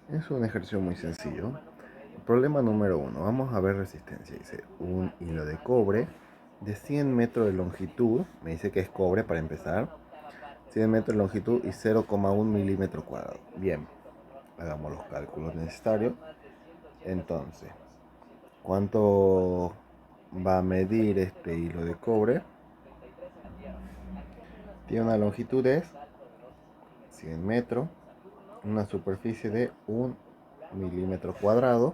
Es un ejercicio muy sencillo. Problema número uno. Vamos a ver resistencia. Dice un hilo de cobre de 100 metros de longitud. Me dice que es cobre para empezar. 100 metros de longitud y 0,1 milímetro cuadrado. Bien, hagamos los cálculos necesarios. Entonces, ¿cuánto va a medir este hilo de cobre? Tiene una longitud de 100 metros, una superficie de 1 milímetro cuadrado,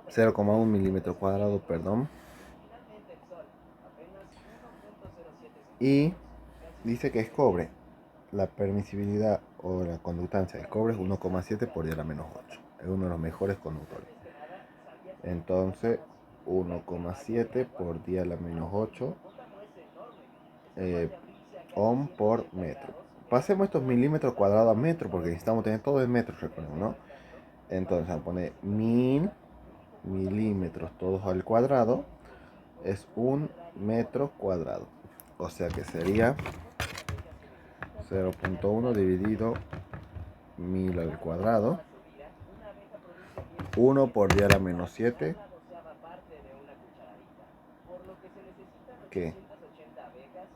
0,1 milímetro cuadrado, perdón. Y dice que es cobre. La permisibilidad o la conductancia del cobre es 1,7 por 10 a la menos 8. Es uno de los mejores conductores. Entonces, 1,7 por 10 a la menos 8 ohm por metro. Pasemos estos milímetros cuadrados a metro porque necesitamos tener todo en metros, recuerden, ¿no? Entonces, vamos a poner 1000 milímetros todos al cuadrado es 1 metro cuadrado. O sea que sería 0,1 dividido 1000 al cuadrado. 1 por 10 a la menos 7. ¿Qué?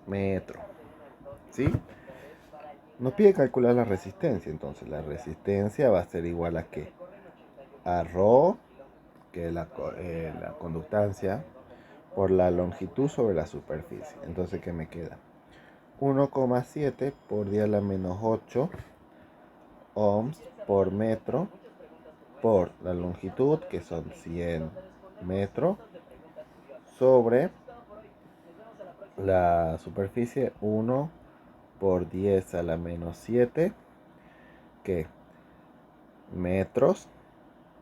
Metro. ¿Sí? Nos pide calcular la resistencia. Entonces la resistencia va a ser igual a ¿qué? A ρ, que es la conductancia, por la longitud sobre la superficie. Entonces, ¿qué me queda? 1,7 por 10 a la menos 8 ohms por metro por la longitud, que son 100 metros, sobre la superficie 1 por 10 a la menos 7, que metros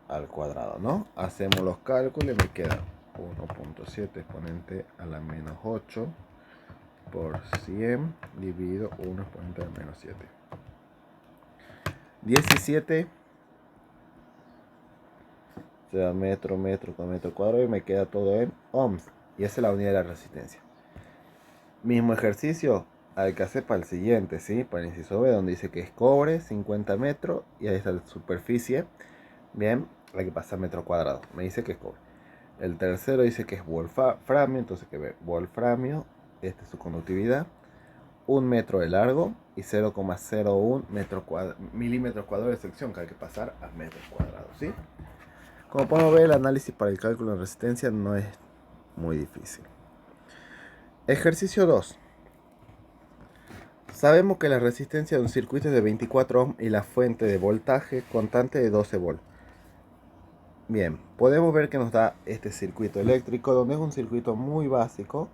al cuadrado, ¿no? Hacemos los cálculos y me queda 1,7 exponente a la menos 8 por 100 dividido 1 exponente a la menos 7. 17, o sea, metro con metro cuadrado, y me queda todo en ohms. Y esa es la unidad de la resistencia. Mismo ejercicio hay que hacer para el siguiente, ¿sí? Para el inciso B, donde dice que es cobre, 50 metros, y ahí está la superficie. Bien, hay que pasar metro cuadrado. Me dice que es cobre. El tercero dice que es wolframio, entonces que ver, wolframio, esta es su conductividad, 1 metro de largo y 0,01 milímetros cuadrados de sección, que hay que pasar a metros cuadrados, ¿sí? Como podemos ver, el análisis para el cálculo de resistencia no es muy difícil. Ejercicio 2. Sabemos que la resistencia de un circuito es de 24 ohms y la fuente de voltaje constante de 12 volts. Bien, podemos ver que nos da este circuito eléctrico, donde es un circuito muy básico.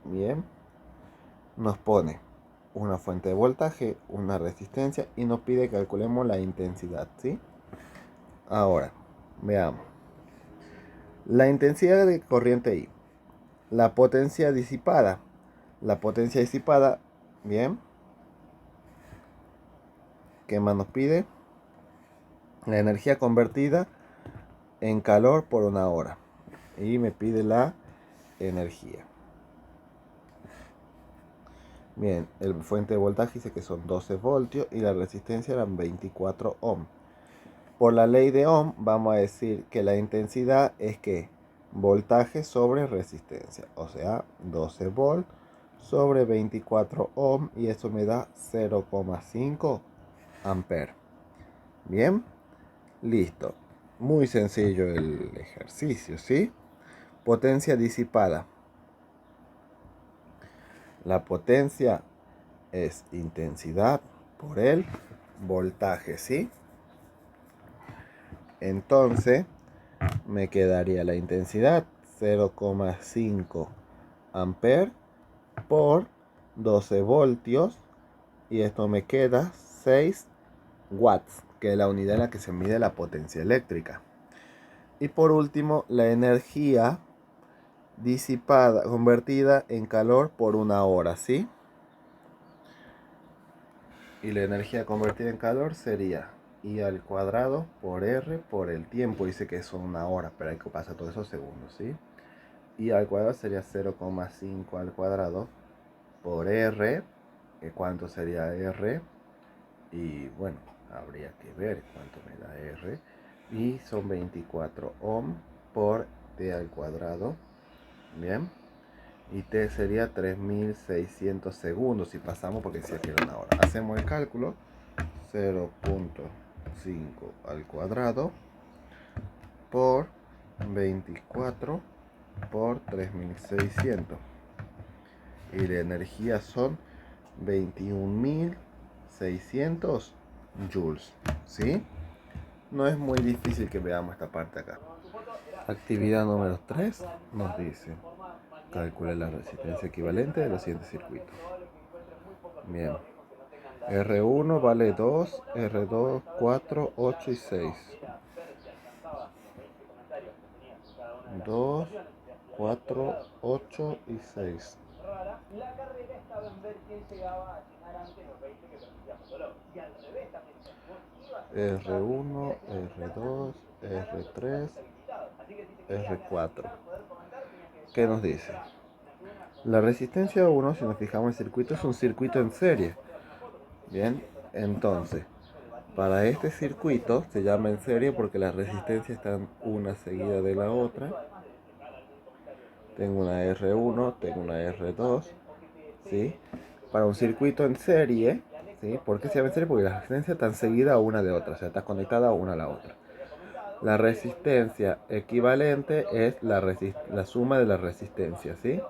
Bien, nos pone una fuente de voltaje, una resistencia y nos pide que calculemos la intensidad, ¿sí? Ahora, veamos. La intensidad de corriente I. La potencia disipada. La potencia disipada, bien. ¿Qué más nos pide? La energía convertida en calor por una hora. Y me pide la energía. Bien, el fuente de voltaje dice que son 12 voltios y la resistencia eran 24 ohms. Por la ley de Ohm vamos a decir que la intensidad es que voltaje sobre resistencia, o sea, 12 volt sobre 24 ohm, y eso me da 0,5 amperes. Bien, listo. Muy sencillo el ejercicio, ¿sí? Potencia disipada. La potencia es intensidad por el voltaje, ¿sí? Entonces, me quedaría la intensidad 0,5 amperes por 12 voltios, y esto me queda 6 watts, que es la unidad en la que se mide la potencia eléctrica. Y por último, la energía disipada, convertida en calor por una hora, ¿sí? Y la energía convertida en calor sería I al cuadrado por R por el tiempo. Dice que son una hora, pero hay que pasar todos esos segundos, ¿sí? I al cuadrado sería 0,5 al cuadrado por R cuánto sería R. Y bueno, habría que ver cuánto me da R. Y son 24 ohm por T al cuadrado. Bien. Y T sería 3600 segundos si pasamos, porque si aquí una hora. Hacemos el cálculo. 0.5 al cuadrado por 24 por 3600. Y la energía son 21.600 joules. ¿Sí? No es muy difícil que veamos esta parte acá. Actividad número 3 nos dice: calcule la resistencia equivalente de los siguientes circuitos. Bien. R1 vale 2, R2 4, 8 y 6. 2, 4, 8 y 6. R1, R2, R3, R4. ¿Qué nos dice? La resistencia 1, si nos fijamos en el circuito, es un circuito en serie. Bien, entonces, para este circuito se llama en serie porque las resistencias están una seguida de la otra. Tengo una R1, tengo una R2, ¿sí? Para un circuito en serie, ¿sí? ¿Por qué se llama en serie? Porque las resistencias están seguidas una de otra, o sea, están conectadas una a la otra. La resistencia equivalente es la suma de las resistencias, ¿sí?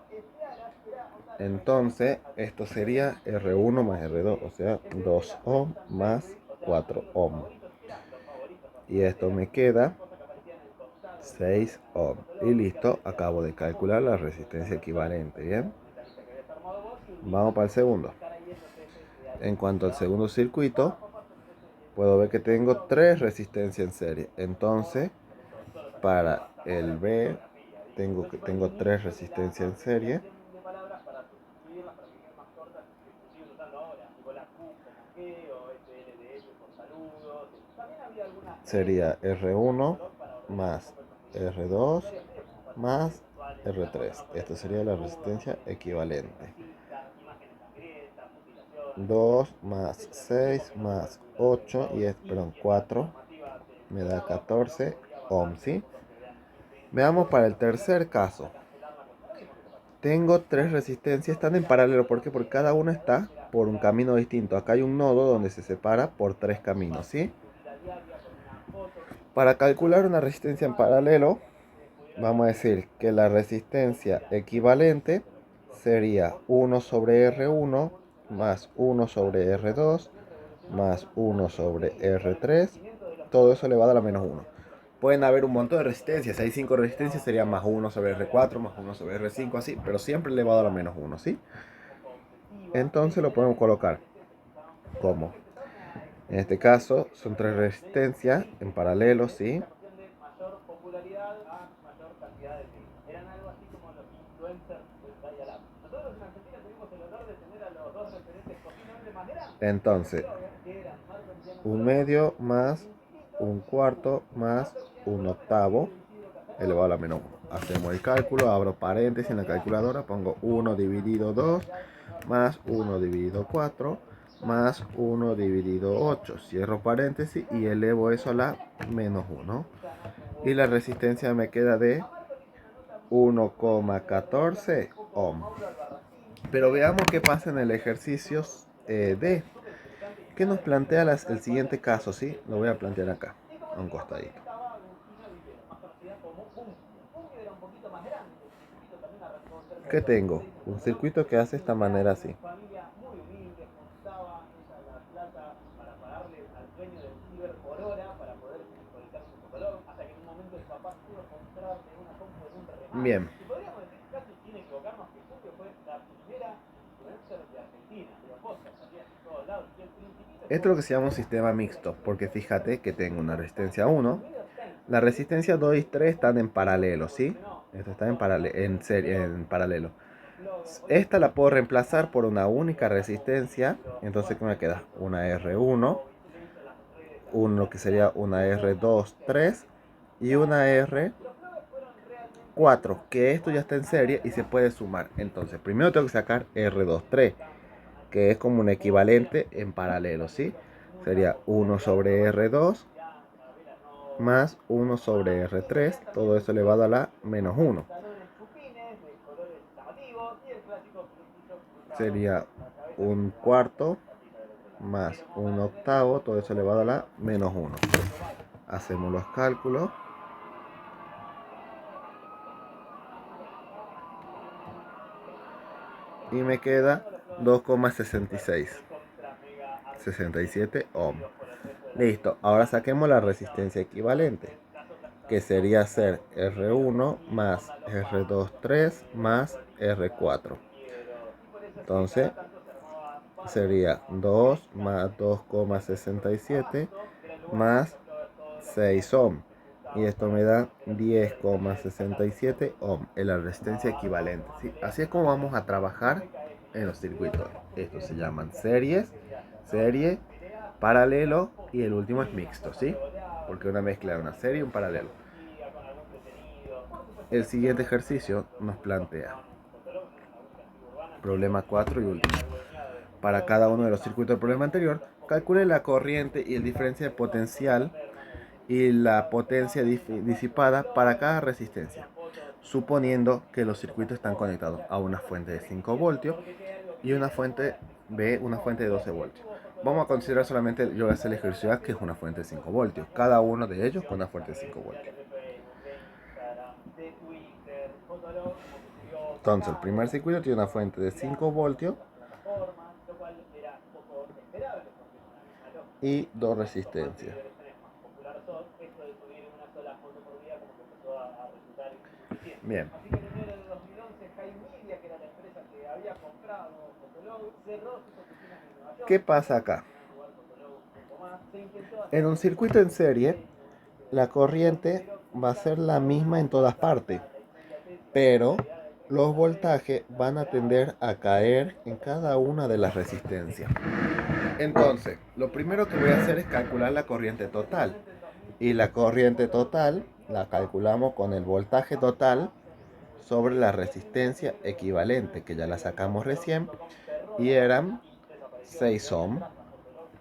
Entonces, esto sería R1 más R2, o sea, 2 ohm más 4 ohm. Y esto me queda 6 ohm. Y listo, acabo de calcular la resistencia equivalente, ¿bien? Vamos para el segundo. En cuanto al segundo circuito, puedo ver que tengo 3 resistencias en serie. Entonces, para el B, tengo 3 resistencias en serie. Sería R1 más R2 más R3. Esto sería la resistencia equivalente. 2 más 6 más 8 y perdón, 4 me da 14 ohms, ¿sí? Veamos para el tercer caso. Tengo 3 resistencias, están en paralelo. ¿Por qué? Porque cada una está por un camino distinto. Acá hay un nodo donde se separa por 3 caminos, ¿sí? Para calcular una resistencia en paralelo, vamos a decir que la resistencia equivalente sería 1 sobre R1 más 1 sobre R2 más 1 sobre R3. Todo eso elevado a la menos 1. Pueden haber un montón de resistencias. Si hay 5 resistencias sería más 1 sobre R4 más 1 sobre R5, así. Pero siempre elevado a la menos 1, ¿sí? Entonces lo podemos colocar como, en este caso, son 3 resistencias en paralelo, ¿sí? Entonces, un medio más un cuarto más un octavo elevado a la menos 1. Hacemos el cálculo, abro paréntesis en la calculadora, pongo 1 dividido 2 más 1 dividido 4 más 1 dividido 8. Cierro paréntesis y elevo eso a la menos 1. Y la resistencia me queda de 1,14 ohm. Pero veamos qué pasa en el ejercicio D. ¿Qué nos plantea el siguiente caso? ¿Sí? Lo voy a plantear acá, a un costadito. ¿Qué tengo? Un circuito que hace esta manera así. Bien. Esto es lo que se llama un sistema mixto, porque fíjate que tengo una resistencia 1, la resistencia 2 y 3 están en paralelo, ¿sí? Esto está en paralelo. Esta la puedo reemplazar por una única resistencia, entonces ¿qué me queda? Una R1, uno que sería una R2, 3 y una R4, que esto ya está en serie y se puede sumar. Entonces primero tengo que sacar R2, 3. que es como un equivalente en paralelo, ¿sí? Sería 1 sobre R2 más 1 sobre R3, todo eso elevado a la menos 1. Sería un cuarto más un octavo, todo eso elevado a la menos 1. Hacemos los cálculos. Y me queda 2,67 ohm. Listo, ahora saquemos la resistencia equivalente, que sería ser R1 más R23 más R4. Entonces sería 2 más 2,67 más 6 ohm. Y esto me da 10,67 ohm en la resistencia equivalente, ¿sí? Así es como vamos a trabajar en los circuitos. Estos se llaman serie, paralelo y el último es mixto, ¿sí? Porque una mezcla de una serie y un paralelo. El siguiente ejercicio nos plantea problema 4 y último. Para cada uno de los circuitos del problema anterior, calcule la corriente y el diferencia de potencial y la potencia disipada para cada resistencia, suponiendo que los circuitos están conectados a una fuente de 5 voltios y una fuente B, una fuente de 12 voltios. Vamos a considerar solamente, yo voy a hacer el ejercicio A, que es una fuente de 5 voltios, cada uno de ellos con una fuente de 5 voltios. Entonces, el primer circuito tiene una fuente de 5 voltios y dos resistencias. Bien. ¿Qué pasa acá? En un circuito en serie, la corriente va a ser la misma en todas partes, pero los voltajes van a tender a caer en cada una de las resistencias. Entonces, lo primero que voy a hacer es calcular la corriente total. Y la corriente total la calculamos con el voltaje total sobre la resistencia equivalente, que ya la sacamos recién, y eran 6 ohm.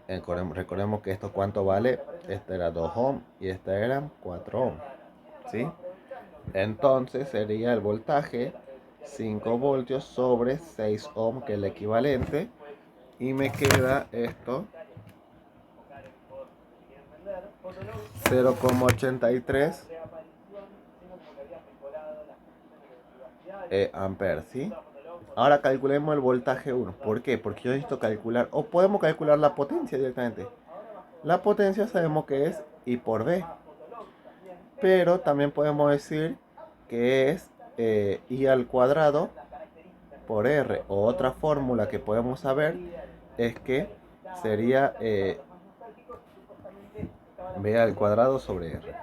Recordemos que esto cuánto vale, este era 2 ohm y este eran 4 ohm, ¿sí? Entonces sería el voltaje 5 voltios sobre 6 ohm, que es el equivalente, y me queda esto 0,83 amperes, ¿sí? Ahora calculemos el voltaje 1. ¿Por qué? Porque yo necesito calcular, o podemos calcular la potencia directamente. La potencia sabemos que es I por V, pero también podemos decir que es I al cuadrado por R. O otra fórmula que podemos saber es que sería V al cuadrado sobre R.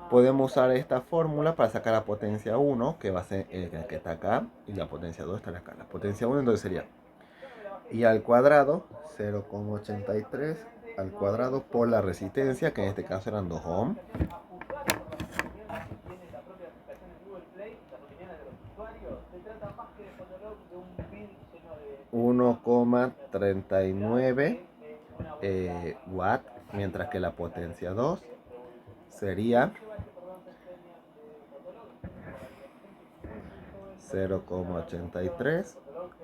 Podemos usar esta fórmula para sacar la potencia 1, que va a ser el que está acá, y la potencia 2 está acá. La potencia 1 entonces sería I al cuadrado, 0,83 al cuadrado por la resistencia, que en este caso eran 2 ohm. 1,39 watt, mientras que la potencia 2 sería 0,83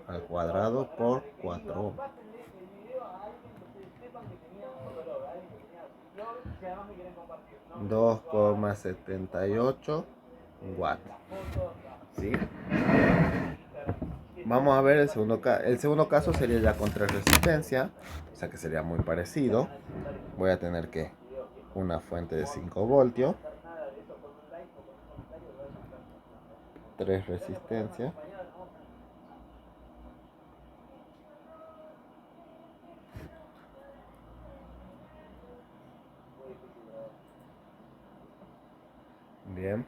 al cuadrado por 4 ohm. 2,78 watts. ¿Sí? Vamos a ver el segundo caso. El segundo caso sería ya con 3 resistencias, o sea que sería muy parecido. Voy a tener que una fuente de 5 voltios, 3 resistencias, bien.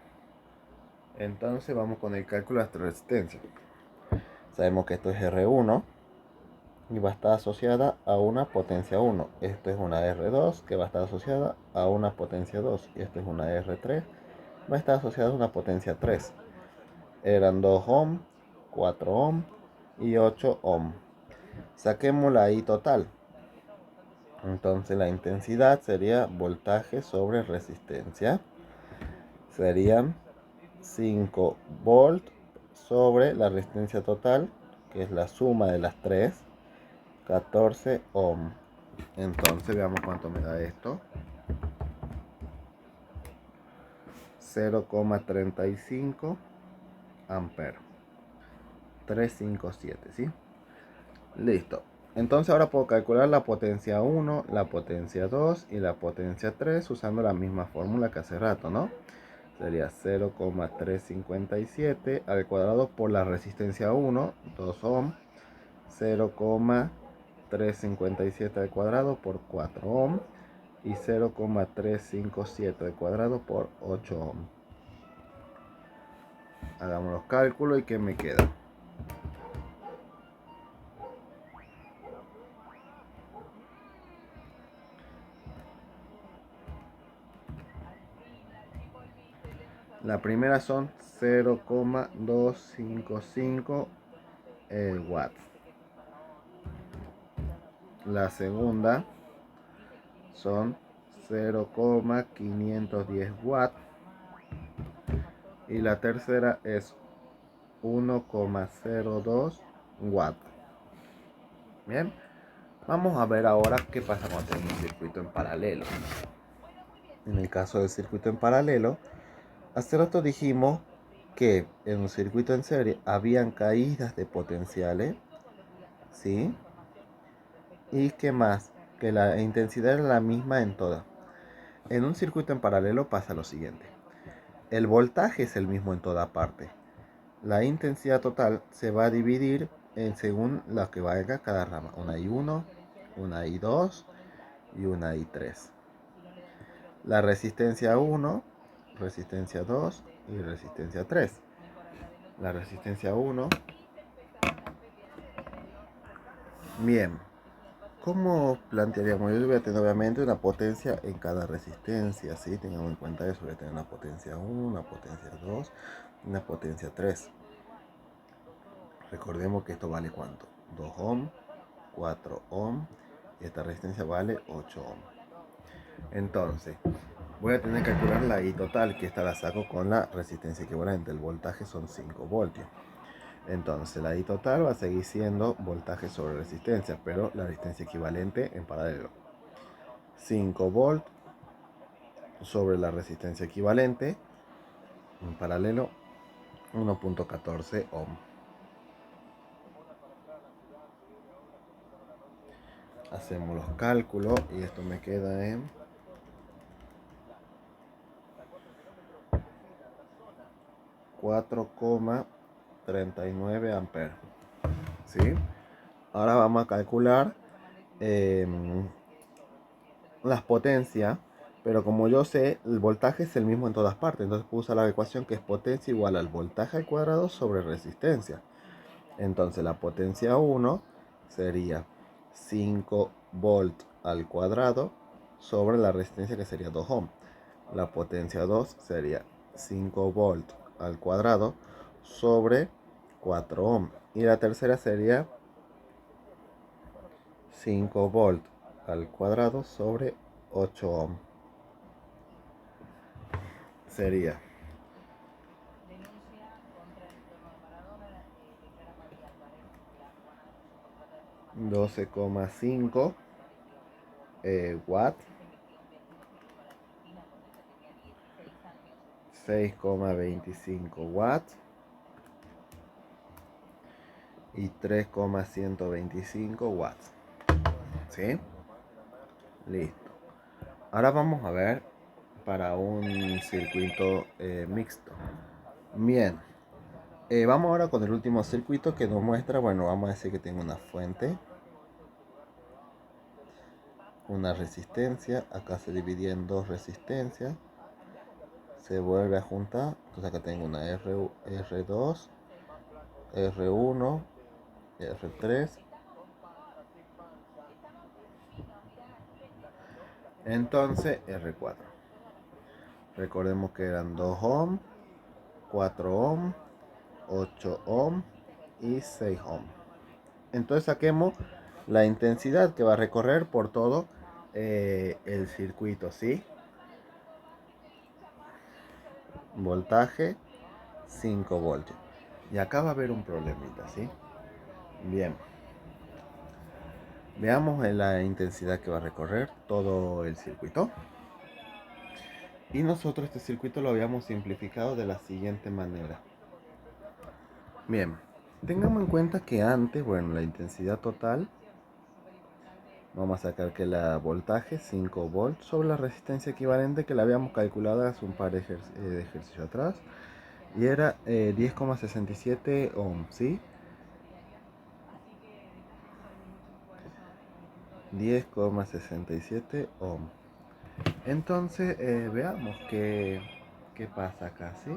Entonces vamos con el cálculo de las resistencias. Sabemos que esto es R1 y va a estar asociada a una potencia 1. Esto es una R2 que va a estar asociada a una potencia 2. Y esto es una R3, va a estar asociada a una potencia 3. Eran 2 ohm, 4 ohm y 8 ohm. Saquemos la I total. Entonces la intensidad sería voltaje sobre resistencia. Serían 5 volt sobre la resistencia total, que es la suma de las tres, 14 ohm. Entonces veamos cuánto me da esto. 0,35 amperes. 357, ¿sí? Listo. Entonces ahora puedo calcular la potencia 1, la potencia 2 y la potencia 3 usando la misma fórmula que hace rato, ¿no? Sería 0,357 al cuadrado por la resistencia 1, 2 ohm. 0,357 al cuadrado por 4 ohm. Y 0,357 al cuadrado por 8 ohm. Hagamos los cálculos y ¿qué me queda? La primera son 0,255 watts. La segunda son 0,510 watts. Y la tercera es 1,02 watts. Bien, vamos a ver ahora qué pasa cuando tenemos un circuito en paralelo. En el caso del circuito en paralelo, hace rato dijimos que en un circuito en serie habían caídas de potenciales, ¿sí? Y que más, que la intensidad era la misma en todas. En un circuito en paralelo pasa lo siguiente. El voltaje es el mismo en toda parte. La intensidad total se va a dividir en según lo que valga cada rama. Una I1, una I2 y una I3. La resistencia 1, resistencia 2 y resistencia 3. La resistencia 1. Bien. ¿Cómo plantearíamos? Yo voy a tener obviamente una potencia en cada resistencia, ¿sí? Tengamos en cuenta eso, voy a tener una potencia 1, una potencia 2, una potencia 3. Recordemos que esto vale ¿cuánto? 2 ohm, 4 ohm, y esta resistencia vale 8 ohm. Entonces, voy a tener que calcular la I total, que esta la saco con la resistencia equivalente. El voltaje son 5 voltios. Entonces la I total va a seguir siendo voltaje sobre resistencia, pero la resistencia equivalente en paralelo. 5 volt sobre la resistencia equivalente en paralelo, 1,14 ohm. Hacemos los cálculos y esto me queda en 4,39 amperes, ¿sí? Ahora vamos a calcular las potencias, pero como yo sé, el voltaje es el mismo en todas partes, entonces puedo usar la ecuación que es potencia igual al voltaje al cuadrado sobre resistencia. Entonces la potencia 1 sería 5 volt al cuadrado sobre la resistencia, que sería 2 ohm. La potencia 2 sería 5 volt al cuadrado sobre 4 ohm. Y la tercera sería 5 volt al cuadrado sobre 8 ohm. Sería 12,5 watts, 6,25 watts y 3,125 watts. ¿Sí? Listo. Ahora vamos a ver para un circuito mixto. Bien. Vamos ahora con el último circuito que nos muestra, bueno, vamos a decir que tengo una fuente, una resistencia, acá se divide en dos resistencias, se vuelve a juntar, entonces acá tengo una R2, R1, R3, entonces R4. Recordemos que eran 2 ohm, 4 ohm, 8 ohm y 6 ohms. Entonces saquemos la intensidad que va a recorrer por todo el circuito, ¿sí? Voltaje 5 voltios. Y acá va a haber un problemita, ¿sí? Bien. Veamos la intensidad que va a recorrer todo el circuito. Y nosotros este circuito lo habíamos simplificado de la siguiente manera. Bien, tengamos en cuenta que antes, bueno, la intensidad total, vamos a sacar que la voltaje 5 volts sobre la resistencia equivalente que la habíamos calculado hace un par de ejercicios atrás. Y era 10,67 ohms, ¿sí? 10,67 ohms. Entonces, veamos qué pasa acá, ¿sí?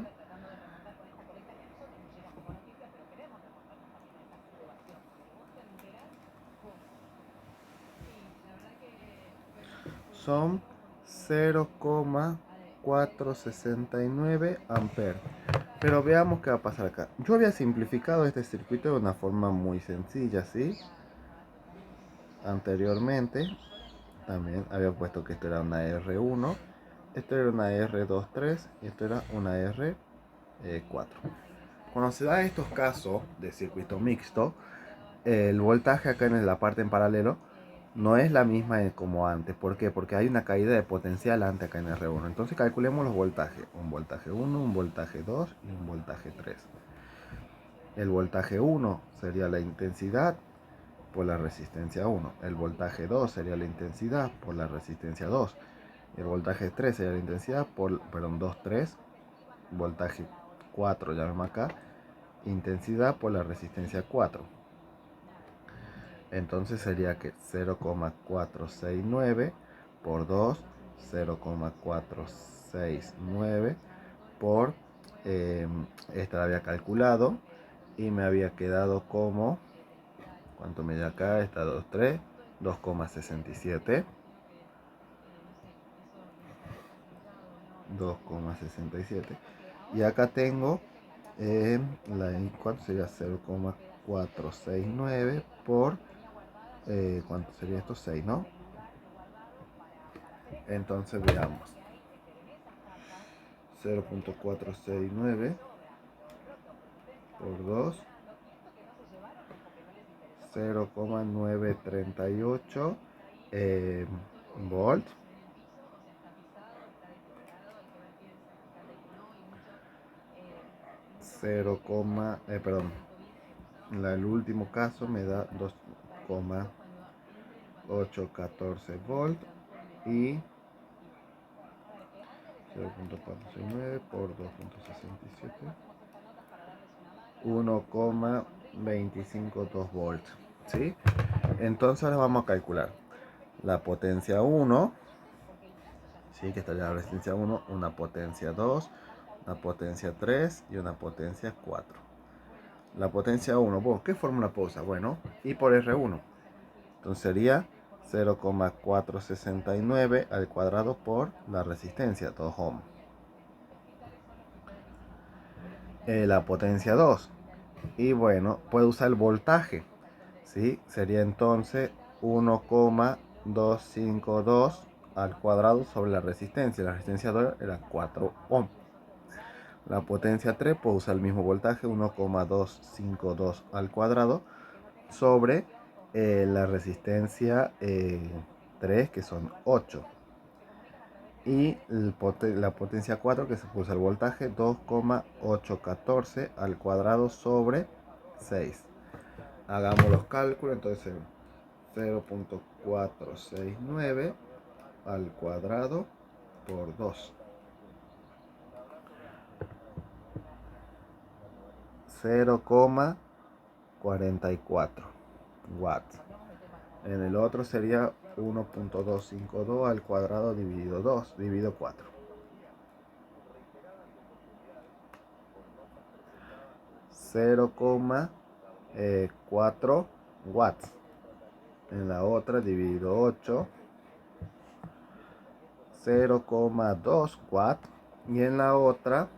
Son 0,469 amperes. Pero veamos qué va a pasar acá. Yo había simplificado este circuito de una forma muy sencilla, ¿sí? Anteriormente también había puesto que esto era una R1, esto era una R23 y esto era una R4. Cuando se da estos casos de circuito mixto, el voltaje acá en la parte en paralelo no es la misma como antes. ¿Por qué? Porque hay una caída de potencial antes acá en R1. Entonces calculemos los voltajes. Un voltaje 1, un voltaje 2 y un voltaje 3. El voltaje 1 sería la intensidad por la resistencia 1. El voltaje 2 sería la intensidad por la resistencia 2. El voltaje 3 sería la intensidad por, perdón, 2, 3. Voltaje 4, llamemos acá, intensidad por la resistencia 4. Entonces sería que 0,469 por 2, 0,469 por, esta la había calculado y me había quedado como, ¿cuánto me da acá? Está 2,3, 2,67. 2,67. Y acá tengo ¿cuánto sería? 0,469 por ¿cuánto sería esto? 6, ¿no? Entonces veamos. 0,469 por 2, 0,938 volts. Perdón, el último caso me da 2,814 volts y 0,469 por 2,67, 1,252 volts, ¿sí? Entonces ahora vamos a calcular la potencia 1, ¿sí? Que estaría la resistencia 1, una potencia 2, una potencia 3 y una potencia 4. La potencia 1, bueno, ¿qué fórmula puedo usar? Bueno, I por R1. Entonces sería 0,469 al cuadrado por la resistencia, 2 ohms. La potencia 2. Y bueno, puedo usar el voltaje, ¿sí? Sería entonces 1,252 al cuadrado sobre la resistencia. La resistencia 2 era 4 ohms. La potencia 3 puedo usar el mismo voltaje, 1,252 al cuadrado sobre la resistencia 3, que son 8. Y la potencia 4, que se puso el voltaje, 2,814 al cuadrado sobre 6. Hagamos los cálculos. Entonces 0,469 al cuadrado por 2, 0,44 watts. En el otro sería 1,252 al cuadrado dividido 2, dividido 4. 0,4 watts. En la otra dividido 8, 0,2 watts. Y en la otra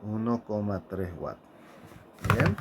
1,3 watts. Bien.